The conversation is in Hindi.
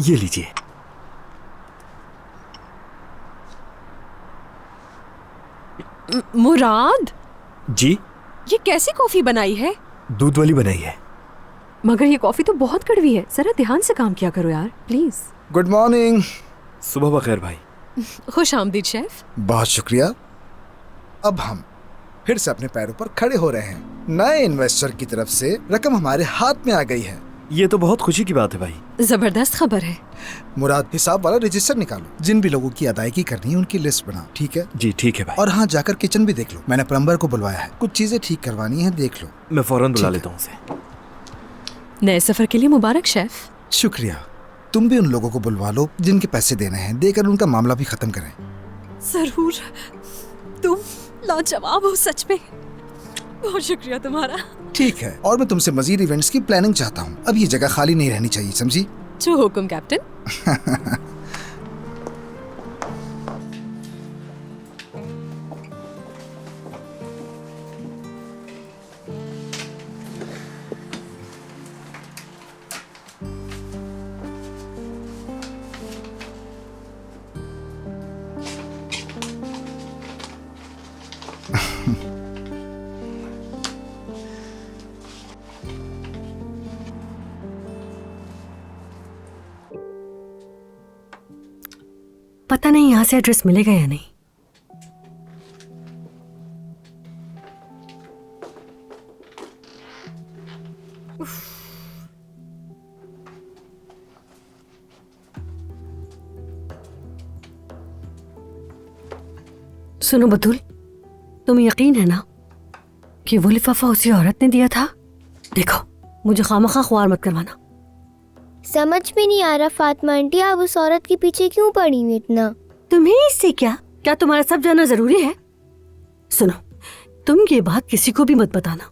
ये लीजिए। मुराद, जी? ये कैसी कॉफी बनाई है? दूध वाली बनाई है। मगर ये कॉफी तो बहुत कड़वी है, जरा ध्यान से काम किया करो यार प्लीज। Good morning. सुबह बखैर भाई। खुश आमदीद शेफ। बहुत शुक्रिया। अब हम फिर से अपने पैरों पर खड़े हो रहे हैं। नए इन्वेस्टर की तरफ से रकम हमारे हाथ में आ गई है। ये तो बहुत खुशी की बात है भाई। जबरदस्त खबर है। मुराद, हिसाब वाला रजिस्टर निकालो। जिन भी लोगों की अदायगी करनी है उनकी लिस्ट बनाओ, ठीक है? जी ठीक है भाई। और हाँ, जाकर किचन भी देख लो। मैंने प्लम्बर को बुलवाया है, कुछ चीजें ठीक करवानी है, देख लो। मैं फौरन बुला ठीक लेता हूँ उसे। नए सफर के लिए मुबारक शेफ। शुक्रिया। तुम भी उन लोगों को बुलवा लो जिनके पैसे देने हैं, देकर उनका मामला भी खत्म करें। जरूर, तुम लाजवाब हो सच में। बहुत शुक्रिया तुम्हारा। ठीक है, और मैं तुमसे मजीद इवेंट्स की प्लानिंग चाहता हूँ। अब ये जगह खाली नहीं रहनी चाहिए, समझी? जो हुक्म कैप्टन। पता नहीं यहाँ से एड्रेस मिलेगा या नहीं। सुनो बतूल, तुम्हें यकीन है ना कि वो लिफाफा उसी औरत ने दिया था? देखो, मुझे खामखा ख्वार मत करवाना। समझ में नहीं आ रहा फातिमा आंटी, आप उस औरत के पीछे क्यों पड़ी हुई इतना? तुम्हें इससे क्या तुम्हारा सब जानना जरूरी है? सुनो, तुम ये बात किसी को भी मत बताना।